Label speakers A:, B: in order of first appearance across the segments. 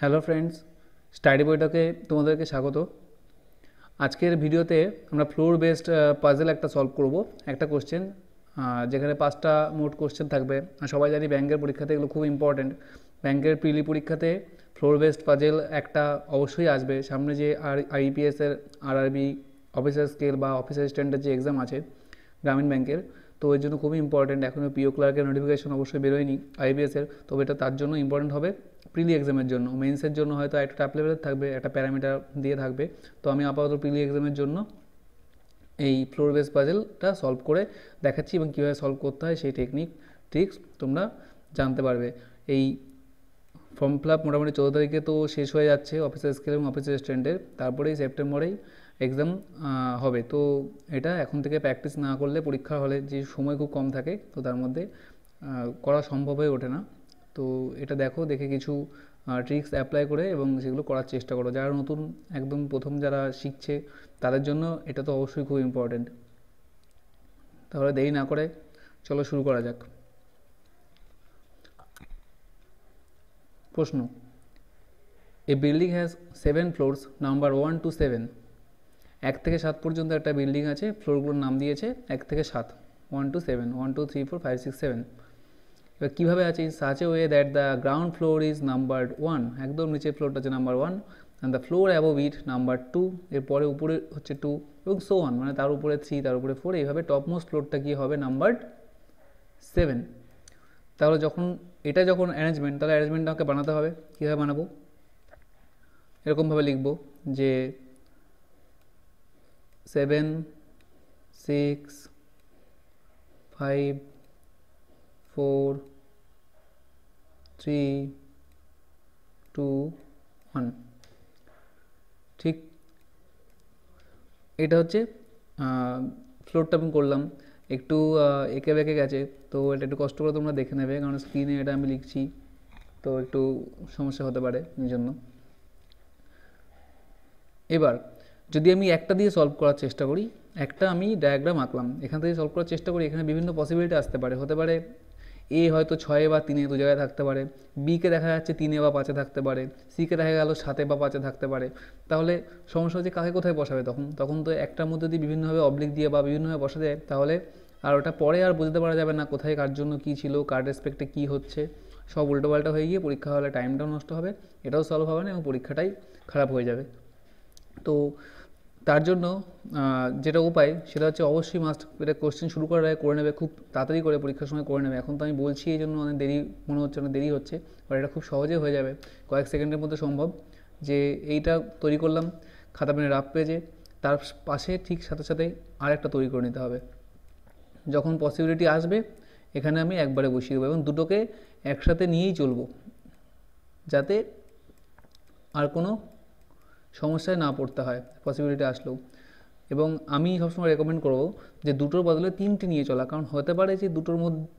A: Hello friends, study বইটাকে তোমাদেরকে স্বাগত। আজকের ভিডিওতে আমরা ফ্লোর বেসড পাজেল একটা সলভ করব। একটা কোশ্চেন যেখানে 5টা মোট কোশ্চেন থাকবে। সবাই জানি ব্যাংকের পরীক্ষাতে এগুলো খুব ইম্পর্টেন্ট। ব্যাংকের প্রিলি পরীক্ষাতে ফ্লোর বেসড পাজেল একটা অবশ্যই আসবে। সামনে যে আইপিএসের আরআরবি অফিসার স্কেল বা অফিস অ্যাসিস্ট্যান্টের যে এক্সাম আছে গ্রামীণ ব্যাংকের, তো এর জন্য খুবই ইম্পর্টেন্ট। এখনও পিও ক্লার্কের নোটিফিকেশন অবশ্যই বেরোয়নি আইপিএসের, তবে এটা তার জন্য ইম্পর্টেন্ট হবে। প্রিলি এক্সামের জন্য, মেন্সের জন্য হয়তো একটা ট্যাপ লেভেলের থাকবে, একটা প্যারামিটার দিয়ে থাকবে। তো আমি আপাতত প্রিলি এক্সামের জন্য এই ফ্লোর বেস পাজেলটা সলভ করে দেখাচ্ছি এবং কীভাবে সলভ করতে হয় সেই ট্রিক্স তোমরা জানতে পারবে। এই ফর্ম ফিল আপ মোটামুটি 14 তারিখে তো শেষ হয়ে যাচ্ছে অফিসার স্কেল এবং অফিসার অ্যাসিস্ট্যান্টের, তারপরেই সেপ্টেম্বরেই এক্সাম হবে। তো এটা এখন থেকে প্র্যাকটিস না করলে পরীক্ষার হলে যে সময় খুব কম থাকে, তো তার মধ্যে করা সম্ভব হয়ে ওঠে না। তো এটা দেখে কিছু ট্রিক্স অ্যাপ্লাই করে এবং সেগুলো করার চেষ্টা করো। যারা নতুন একদম প্রথম যারা শিখছে তাদের জন্য এটা তো অবশ্যই খুব ইম্পর্টেন্ট। তাহলে দেরি না করে চলো শুরু করা যাক। প্রশ্ন: a building has 7 floors, number 1 to 7। 1 থেকে 7 পর্যন্ত একটা বিল্ডিং আছে, ফ্লোরগুলোর নাম দিয়েছে 1 থেকে 7, 1 to 7, 1 2 3 4 5 6 7। এবার কীভাবে আছে? In such a way that the ground floor is number 1, একদম নিচের ফ্লোরটা হচ্ছে number 1, and the floor above it number 2, এরপরে উপরে হচ্ছে 2, এবং সো অন, মানে তার উপরে 3, তার উপরে 4, এইভাবে টপমোস্ট ফ্লোরটা কী হবে? নাম্বার 7। তাহলে যখন অ্যারেঞ্জমেন্ট, তাহলে অ্যারেঞ্জমেন্টটা আমাকে বানাতে হবে। কীভাবে বানাবো? এরকমভাবে লিখব যে 7 6 5 4 3 2 1। ঠিক এটা হচ্ছে ফ্লোরটা আমি করলাম। একটু এঁকে বেঁকে গেছে, তো এটা একটু কষ্ট করে তোমরা দেখে নেবে, কারণ স্ক্রিনে এটা আমি লিখছি, তো একটু সমস্যা হতে পারে এই জন্য। এবার যদি আমি একটা দিয়ে সলভ করার চেষ্টা করি, একটা আমি ডায়াগ্রাম আঁকলাম, এখান থেকে সলভ করার চেষ্টা করি, এখানে বিভিন্ন পসিবিলিটি আসতে পারে। হতে পারে এ হয়তো 6 বা 3 দু জায়গায় থাকতে পারে, বিকে দেখা যাচ্ছে 3 বা 5 থাকতে পারে, সিকে দেখা গেল 7 বা 5 থাকতে পারে। তাহলে সমস্যা হচ্ছে কাকে কোথায় বসাবে? তখন তো একটার মধ্যে দিয়ে বিভিন্নভাবে অবলিক দিয়ে বা বিভিন্নভাবে বসা যায়, তাহলে আর ওটা পরে আর বুঝতে পারা যাবে না কোথায় কার জন্য কী ছিল, কার রেসপেক্টে কী হচ্ছে, সব উল্টোপাল্টা হয়ে গিয়ে পরীক্ষা হলে টাইমটাও নষ্ট হবে, এটাও সলভ হবে না এবং পরীক্ষাটাই খারাপ হয়ে যাবে। তো তার জন্য যেটা উপায় সেটা হচ্ছে অবশ্যই এটা কোশ্চেন শুরু করার আগে করে নেবে, খুব তাড়াতাড়ি করে পরীক্ষার সময় করে নেবে। এখন তো আমি বলছি এই জন্য অনেক দেরি মনে হচ্ছে, অনেক দেরি হচ্ছে, বাট এটা খুব সহজে হয়ে যাবে, কয়েক সেকেন্ডের মধ্যে সম্ভব। যে এইটা তৈরি করলাম খাতা পেনে রাফ পেজে, তার পাশে ঠিক সাথে সাথে আরেকটা তৈরি করে নিতে হবে। যখন পসিবিলিটি আসবে এখানে আমি একবারে বসিয়ে দেবো এবং দুটোকে একসাথে নিয়েই চলবো, যাতে আর কোনো সমস্যায় না পড়তে হয় পসিবিলিটি আসলেও। এবং আমি সবসময় রেকমেন্ড করবো যে দুটোর বদলে 3টে নিয়ে চলা, কারণ হতে পারে যে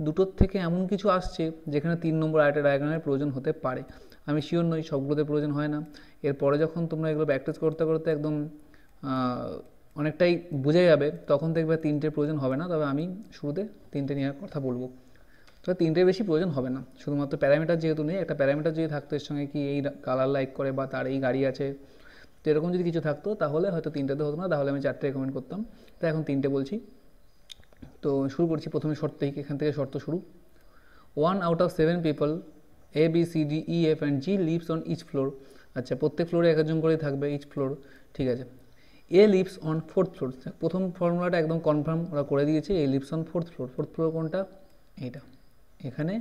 A: দুটোর থেকে এমন কিছু আসছে যেখানে 3 নম্বর আরেকটা ডায়াগ্রামের প্রয়োজন হতে পারে। আমি শিওর নই, সবগুলোতে প্রয়োজন হয় না। এরপরে যখন তোমরা এগুলো প্র্যাকটিস করতে করতে একদম অনেকটাই বুঝে যাবে, তখন দেখবে 3টের প্রয়োজন হবে না। তবে আমি শুরুতে 3টে নেওয়ার কথা বলবো। তবে 3টের বেশি প্রয়োজন হবে না, শুধুমাত্র প্যারামিটার যেহেতু নেই, একটা প্যারামিটার যদি থাকতো এর সঙ্গে, কি এই কালার লাইক করে বা তার এই গাড়ি আছে, তো এরকম যদি কিছু থাকতো তাহলে হয়তো 3টেতে হতো না, তাহলে আমি 4টে রেকমেন্ড করতাম। তো এখন 3টে বলছি। তো শুরু করছি প্রথমে শর্ত থেকে, এখান থেকে শর্ত শুরু। 1 out of 7 people A B C D E F and G lives on each floor। আচ্ছা, প্রত্যেক ফ্লোরে একজন করেই থাকবে, ইচ ফ্লোর, ঠিক আছে। এ লিভস অন 4th ফ্লোর, প্রথম ফর্মুলাটা একদম কনফার্ম ওরা করে দিয়েছে। A lives on 4th floor, 4th floor কোনটা? এইটা, এখানে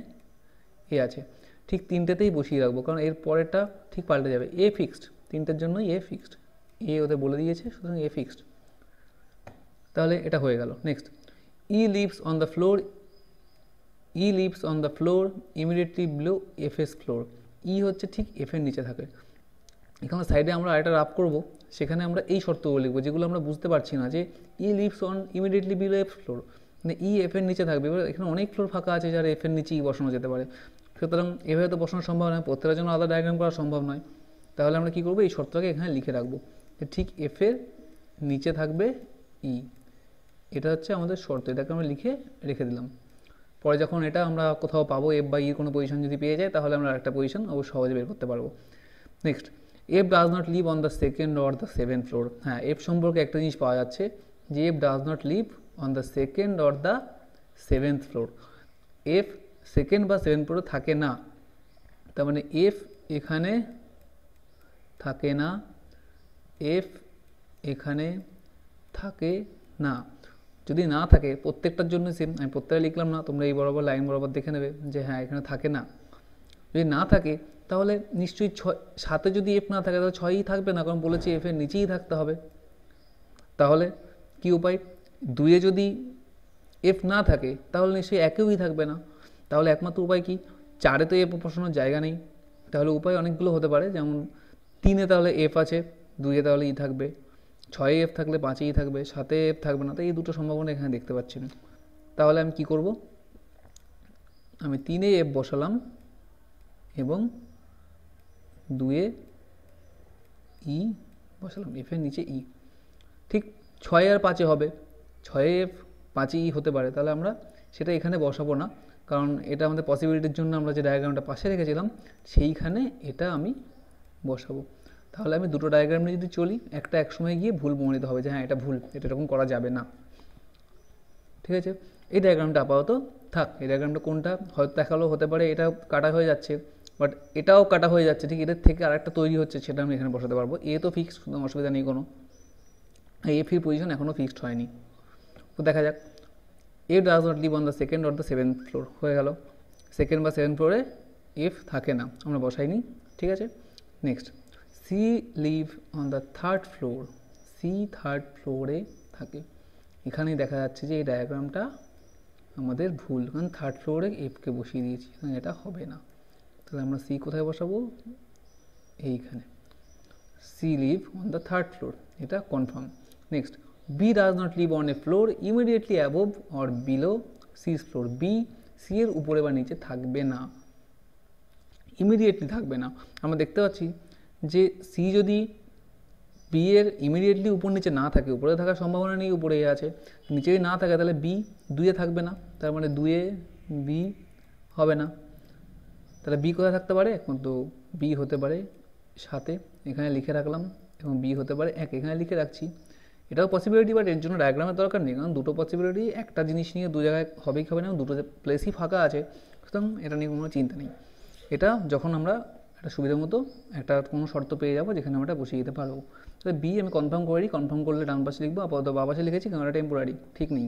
A: এ আছে। ঠিক 3টেতেই বসিয়ে রাখবো, কারণ এর পরেরটা ঠিক পাল্টে যাবে। এ ফিক্সড, 3টের জন্যই এ ফিক্সড, এ ওদের বলে দিয়েছে, সুতরাং এ ফিক্সড। তাহলে এটা হয়ে গেল। Next, E lives on the floor, E lives on the floor immediately below F's floor. E হচ্ছে ঠিক এফ এর নিচে থাকে। এখানে সাইডে আমরা আরেকটা রাফ করব, সেখানে আমরা এই শর্তগুলো লিখবো যেগুলো আমরা বুঝতে পারছি না, যে E lives on immediately below F floor, মানে ই এফ এর নিচে থাকবে। এবার এখানে অনেক ফ্লোর ফাঁকা আছে যারা এফ এর নিচেই বসানো যেতে পারে, সুতরাং এভাবে তো বসানো সম্ভব নয়, প্রত্যেকের জন্য আলাদা ডায়াগ্রাম করা সম্ভব নয়। তাহলে আমরা কী করবো? এই শর্তটাকে এখানে লিখে রাখবো যে ঠিক এফ এর নিচে থাকবে ই, এটা হচ্ছে আমাদের শর্ত, এটাকে আমরা লিখে রেখে দিলাম। পরে যখন এটা আমরা কোথাও পাবো, এফ বা ইর কোনো পজিশন যদি পেয়ে যায়, তাহলে আমরা একটা পজিশন অবশ্য সহজে বের করতে পারবো। Next, F does not live on the second or the seventh floor. হ্যাঁ, এফ সম্পর্কে একটা জিনিস পাওয়া যাচ্ছে যে F does not live on the second or the seventh floor. F second বা সেভেন্থ ফ্লোরে থাকে না, তার মানে এফ এখানে থাকে না, এফ এখানে থাকে না। যদি না থাকে, প্রত্যেকটার জন্য সেম, আমি প্রত্যেকটা লিখলাম না, তোমরা এই বরাবর লাইন বরাবর দেখে নেবে যে হ্যাঁ এখানে থাকে না। যদি না থাকে তাহলে নিশ্চয়ই সাথে যদি এফ না থাকে তাহলে 6ই থাকবে না, কারণ বলেছি এফ এর নিচেই থাকতে হবে। তাহলে কি উপায়, 2-এ যদি এফ না থাকে তাহলে নিশ্চয়ই একেই থাকবে না। তাহলে একমাত্র উপায় কি, 4-এ তো এফ বসানোর জায়গা নেই, তাহলে উপায় অনেকগুলো হতে পারে। যেমন 3-এ তাহলে এফ আছে, 2-এ তাহলে ই থাকবে, 6-এ এফ থাকলে 5-এই থাকবে, 7-এ এফ থাকবে না। তো এই দুটো সম্ভাবনা এখানে দেখতে পাচ্ছি না। তাহলে আমি কি করব, আমি 3-এ এফ বসালাম এবং 2-এ ই বসালাম, এফের নিচে ই। ঠিক 6 আর 5-এ হবে, 6-এ এফ 5-এ ই হতে পারে, তাহলে আমরা সেটা এখানে বসাবো না, কারণ এটা আমাদের পসিবিলিটির জন্য আমরা যে ডায়াগ্রামটা পাশে রেখেছিলাম সেইখানে এটা আমি বসাবো। তাহলে আমি দুটো ডায়াগ্রাম নিয়ে যদি চলি, একটা একসময় গিয়ে ভুল প্রমাণিত হবে যে হ্যাঁ এটা ভুল, এটা এরকম করা যাবে না। ঠিক আছে, এই ডায়াগ্রামটা আপাতত থাক। এই ডায়াগ্রামটা কোনটা হয়তো দেখালো, হতে পারে এটা কাটা হয়ে যাচ্ছে, বাট এটাও কাটা হয়ে যাচ্ছে, ঠিক এটার থেকে আরেকটা তৈরি হচ্ছে, সেটা আমি এখানে বসাতে পারবো। এ তো ফিক্সড, কোনো অসুবিধা নেই কোনো, এফ এর পজিশন এখনও ফিক্সড হয়নি। তো দেখা যাক, F does not live on the second or the seventh floor হয়ে গেল। সেকেন্ড বা সেভেন্থ ফ্লোরে এফ থাকে না, আমরা বসাইনি। ঠিক আছে, next, C live on the third floor. C third ফ্লোরে থাকে। এখানেই দেখা যাচ্ছে যে এই ডায়াগ্রামটা আমাদের ভুল, কারণ থার্ড ফ্লোরে এফকে বসিয়ে দিয়েছি, এটা হবে না। তাহলে আমরা সি কোথায় বসাবো, এইখানে। C live on the third floor, এটা confirm. Next, B does not live on a floor immediately above or below C's floor. B C এর উপরে বা নিচে থাকবে না, ইমিডিয়েটলি থাকবে না। আমরা দেখতে পাচ্ছি যে সি যদি বি এর ইমিডিয়েটলি উপর নিচে না থাকে, উপরে থাকার সম্ভাবনা নেই, উপরে এ আছে, নিচে যদি না থাকে তাহলে বি 2-এ থাকবে না, তার মানে 2-এ বি হবে না। তাহলে বি কোথায় থাকতে পারে, একমাত্র বি হতে পারে 7-এ, এখানে লিখে রাখলাম, এবং বি হতে পারে 1, এখানে লিখে রাখছি। এটাও পসিবিলিটি, বাট এর জন্য ডায়াগ্রামের দরকার নেই, কারণ দুটো পসিবিলিটি, একটা জিনিস নিয়ে দু জায়গায় হবেই হবে না, দুটো প্লেসই ফাঁকা আছে, সুতরাং এটা নিয়ে কোনো চিন্তা নেই। এটা যখন আমরা একটা সুবিধা মতো একটা কোনো শর্ত পেয়ে যাবো যেখানে আমরা বসিয়ে দিতে পারবো। তাহলে বি আমি কনফার্ম করে দিই, কনফার্ম করলে ডান পাশে লিখবো, আপাতত বাঁ পাশে লিখেছি কারণ এটা টেম্পোরারি, ঠিক নেই।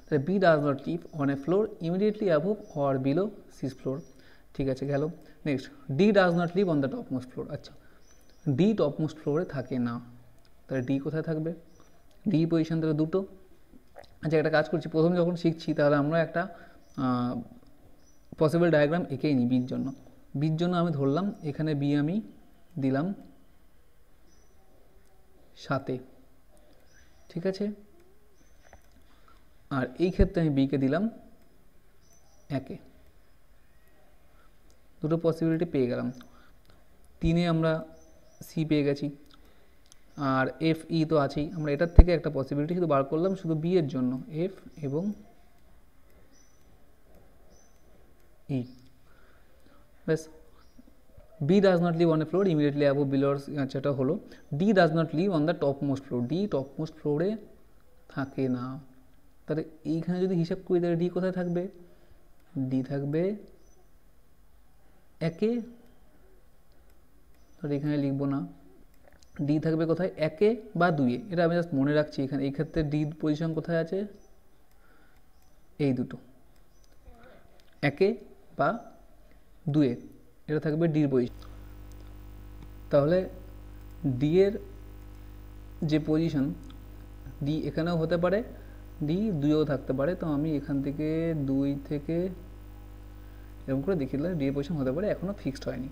A: তাহলে B does not live on a floor immediately above or below C's floor. ঠিক আছে, গেল। Next, D does not live on the top most floor. আচ্ছা, ডি টপ মোস্ট ফ্লোরে থাকে না, তাহলে ডি কোথায় থাকবে, ডি পজিশন তাহলে দুটো। আচ্ছা, একটা কাজ করছি, প্রথম যখন শিখছি তাহলে আমরা একটা পসিবল ডায়াগ্রাম এঁকেই নিই বির জন্য। বির জন্য আমি ধরলাম এখানে বি আমি দিলাম 7-এ, ঠিক আছে, আর এই ক্ষেত্রে আমি বিকে দিলাম 1-এ। দুটো পসিবিলিটি পেয়ে গেলাম। 3-এ আমরা সি পেয়ে গেছি, আর এফ ই তো আছেই। আমরা এটার থেকে একটা পসিবিলিটি শুধু বার করলাম শুধু বি এর জন্য, এফ এবং ই, ব্যাস। B does not live on a floor immediately above below, আচ্ছা এটা হলো। D does not live on the top most floor, D top most ফ্লোরে থাকে না। তাহলে এইখানে যদি হিসাব করি তাহলে ডি কোথায় থাকবে, ডি থাকবে 1-এ, তাহলে এখানে লিখবো না, ডি থাকবে কোথায়, 1-এ বা 2-এ, এটা আমি জাস্ট মনে রাখছি। এখানে এই ক্ষেত্রে ডি পজিশন কোথায় আছে, এই দুটো, 1-এ বা 2-এ, এটা থাকবে ডির পজিশন। তাহলে ডি এর যে পজিশন, ডি এখানেও হতে পারে, ডি 2-এও থাকতে পারে। তো আমি এখান থেকে 2 থেকে এরকম করে দেখিয়ে দিলাম ডি এর পজিশন হতে পারে, এখনও ফিক্সড হয়নি।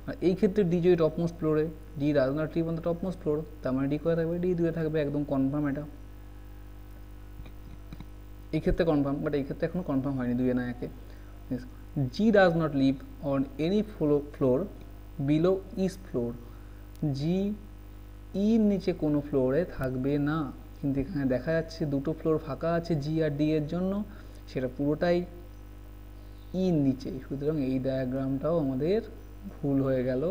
A: আর এই ক্ষেত্রে ডি যদি টপ মোস্ট ফ্লোরে, D does not live on the top most floor, তার মানে ডি কোথায় থাকবে, ডি 2-এ থাকবে, একদম কনফার্ম এটা। এই ক্ষেত্রে কনফার্ম, বাট এই ক্ষেত্রে এখনও কনফার্ম হয়নি, 2-এ না 1-এ। G does not live on any floor below E's floor. G ইর নিচে কোনো ফ্লোরে থাকবে না, কিন্তু এখানে দেখা যাচ্ছে দুটো ফ্লোর ফাঁকা আছে জি আর ডি এর জন্য, সেটা পুরোটাই ইর নিচে, সুতরাং এই ডায়াগ্রামটাও আমাদের ভুল হয়ে গেল।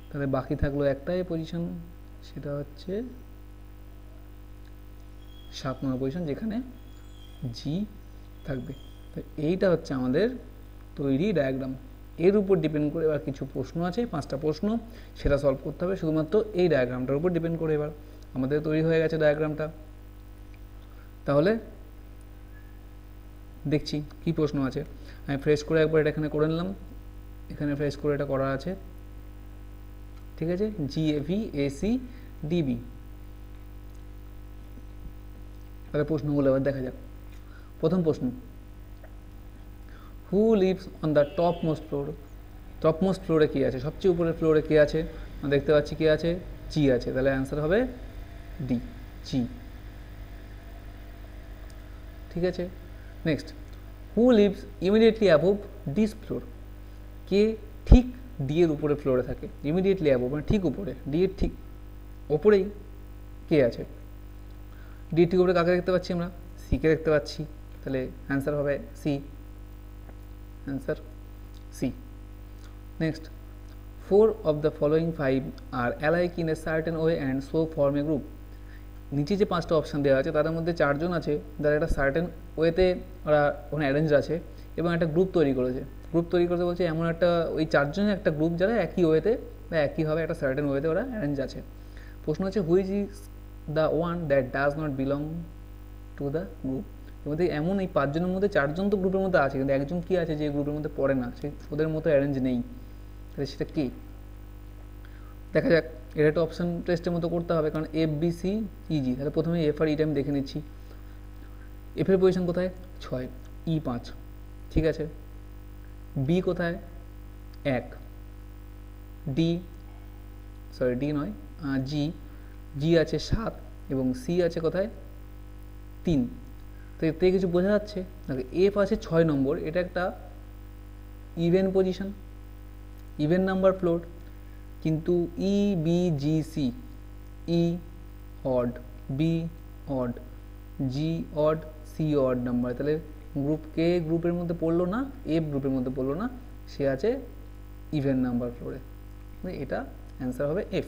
A: তাহলে বাকি থাকলো একটাই পজিশন, সেটা হচ্ছে 7 নম্বর পজিশন, যেখানে জি থাকবে। তো এইটা হচ্ছে আমাদের তৈরি ডায়াগ্রাম। এর উপর ডিপেন্ড করে এবার কিছু প্রশ্ন আছে, 5টা প্রশ্ন, সেটা সলভ করতে হবে শুধুমাত্র এই ডায়াগ্রামটার উপর ডিপেন্ড করে। এবার আমাদের তৈরি হয়ে গেছে ডায়াগ্রামটা। তাহলে দেখছি কি প্রশ্ন আছে। আমি ফ্রেশ করে একবার এটা এখানে করে নিলাম, এখানে ফ্রেশ করে এটা করা আছে, ঠিক আছে। GAVACDB। তাহলে প্রশ্নগুলো এবার দেখা যাক। প্রথম প্রশ্ন, who lives on the top most floor? Top most ফ্লোরে কী আছে, সবচেয়ে উপরের ফ্লোরে কী আছে? আমরা দেখতে পাচ্ছি কী আছে, জি আছে। তাহলে অ্যান্সার হবে ডি, জি। ঠিক আছে। Next, who lives immediately above this floor? কে ঠিক ডি এর উপরে ফ্লোরে থাকে? ইমিডিয়েটলি অ্যাবোভ মানে ঠিক উপরে, ডি এর ঠিক ওপরেই কে আছে? ডি ঠিক উপরে কাকে দেখতে পাচ্ছি আমরা? সিকে দেখতে পাচ্ছি। তাহলে অ্যান্সার হবে C, answer C. Next, 4 of the following 5 are alike in a certain way and so form a group. নিচে যে 5টা অপশান দেওয়া আছে তাদের মধ্যে 4জন আছে যারা একটা সার্টেন ওয়েতে ওরা ওখানে অ্যারেঞ্জ আছে এবং একটা গ্রুপ তৈরি করেছে। গ্রুপ তৈরি করতে বলছে এমন একটা, ওই 4জনের একটা গ্রুপ যারা একই ওয়েতে বা একইভাবে একটা সার্টেন ওয়েতে ওরা অ্যারেঞ্জ আছে। প্রশ্ন হচ্ছে, which is the one that does not belong to the group? এর মধ্যে এমন এই 5জনের মধ্যে 4জন তো গ্রুপের মধ্যে আছে, কিন্তু একজন কি আছে যে গ্রুপের মধ্যে পড়ে না, সে ওদের মতো অ্যারেঞ্জ নেই। তাহলে সেটা কি? দেখা যাক। এটা একটা অপশান টেস্টের মতো করতে হবে, কারণ FBCEG। তাহলে প্রথমে এফ আর ইটা আমি দেখে নিচ্ছি। এফের পজিশন কোথায়? 6, ই 5, ঠিক আছে। বি কোথায়? 1, ডি নয়, জি আছে 7 এবং সি আছে কোথায়? 3। তো এর থেকে কিছু বোঝা যাচ্ছে, দেখো এফ আছে 6 নম্বর, এটা একটা even position, even number floor. কিন্তু EBGC, ই অড, বি অড, জি অড, সি অড নাম্বার। তাহলে গ্রুপ কে গ্রুপের মধ্যে পড়লো না, এফ গ্রুপের মধ্যে পড়লো না, সে আছে ইভেন নাম্বার ফ্লোরে। এটা অ্যান্সার হবে এফ।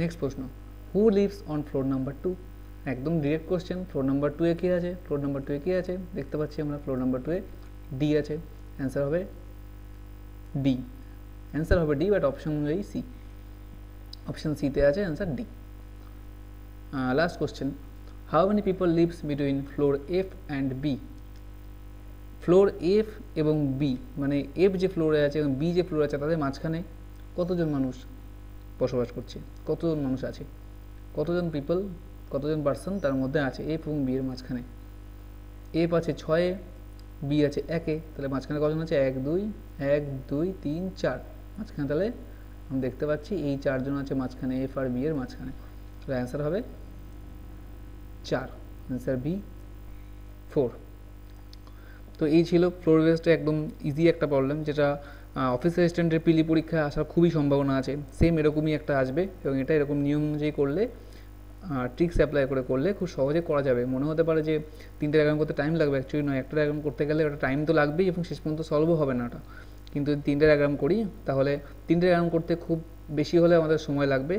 A: নেক্সট প্রশ্ন, who lives on floor number 2? একদম ডিরেক্ট কোশ্চেন। ফ্লোর নাম্বার 2 এ কী আছে? ফ্লোর নাম্বার 2 এ কী আছে দেখতে পাচ্ছি আমরা, ফ্লোর নাম্বার 2 এ ডি আছে। অ্যান্সার হবে ডি, অ্যান্সার হবে ডি, বাট অপশন অনুযায়ী সি। অপশন সিতে আছে answer D. Last question, how many people lives between floor F and B? Floor F এবং বি, মানে এফ যে ফ্লোরে আছে এবং বি যে ফ্লোরে আছে, তাদের মাঝখানে কতজন মানুষ বসবাস করছে? কতজন মানুষ আছে? কতজন পিপল, কতজন পার্সন তার মধ্যে আছে এফ এবং বি এর মাঝখানে? এফ আছে 6-এ, বি আছে 1-এ, তাহলে মাঝখানে কজন আছে? 1 2 3 4, মাঝখানে তাহলে আমরা দেখতে পাচ্ছি এই 4জন আছে মাঝখানে, এফ আর বি এর মাঝখানে। তাহলে অ্যান্সার হবে 4, অ্যান্সার বি 4। তো এই ছিল ফ্লোর বেসড একদম ইজি একটা প্রবলেম, যেটা অফিস অ্যাসিস্ট্যান্টের পিলি পরীক্ষায় আসার খুবই সম্ভাবনা আছে। সেম এরকমই একটা আসবে এবং এটা এরকম নিয়ম অনুযায়ী করলে, ট্রিক্স অ্যাপ্লাই করে করলে খুব সহজে করা যাবে। মনে হতে পারে যে 3টে ডায়াগ্রাম করতে টাইম লাগবে, অ্যাকচুয়ালি নয়। একটা ডায়াগ্রাম করতে গেলে ওটা টাইম তো লাগবেই এবং শেষ পর্যন্ত সলভও হবে না ওটা। কিন্তু 3টে ডায়াগ্রাম করি তাহলে 3টে ডায়াগ্রাম করতে খুব বেশি হলে আমাদের সময় লাগবে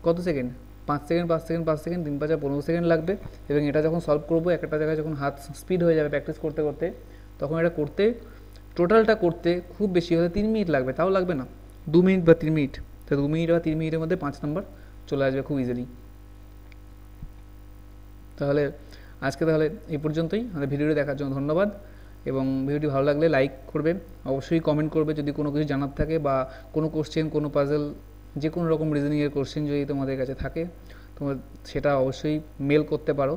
A: কত second? 5 second 5 second 5 second, 3 5 15 second লাগবে। এবং এটা যখন সলভ করবো, একটা জায়গায় যখন হাত স্পিড হয়ে যাবে প্র্যাকটিস করতে করতে, তখন এটা করতে, টোটালটা করতে খুব বেশি হলে 3 মিনিট লাগবে, তাও লাগবে না 2 মিনিট বা 3 মিনিট। তো 2 মিনিট বা 3 মিনিটের মধ্যে 5 নম্বর চলে আসবে খুব ইজিলি। তাহলে আজকে তাহলে এই পর্যন্তই। আমাদের ভিডিওটি দেখার জন্য ধন্যবাদ, এবং ভিডিওটি ভালো লাগলে লাইক করবে, অবশ্যই কমেন্ট করবে যদি কোনো কিছু জানার থাকে, বা কোনো কোশ্চেন, কোনো পাজল, যে কোনো রকম রিজনিংয়ের কোশ্চেন যদি তোমাদের কাছে থাকে, তোমরা সেটা অবশ্যই মেল করতে পারো,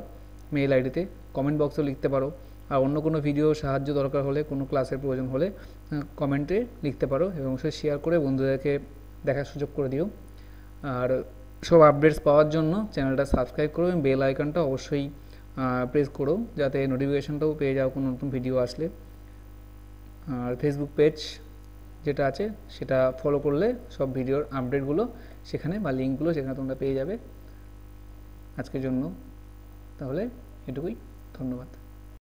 A: মেল আইডিতে কমেন্ট বক্সেও লিখতে পারো। আর অন্য কোনো ভিডিও সাহায্য দরকার হলে, কোনো ক্লাসের প্রয়োজন হলে কমেন্টে লিখতে পারো, এবং অবশ্যই শেয়ার করে বন্ধুদেরকে দেখার সুযোগ করে দিও। আর সব আপডেটস পাওয়ার জন্য চ্যানেলটা সাবস্ক্রাইব করো এবং বেল আইকনটা অবশ্যই প্রেস করো, যাতে নোটিফিকেশানটাও পেয়ে যাও কোনো নতুন ভিডিও আসলে। আর ফেসবুক পেজ যেটা আছে সেটা ফলো করলে সব ভিডিওর আপডেটগুলো সেখানে, বা লিঙ্কগুলো সেখানে তোমরা পেয়ে যাবে। আজকের জন্য তাহলে এটুকুই, ধন্যবাদ।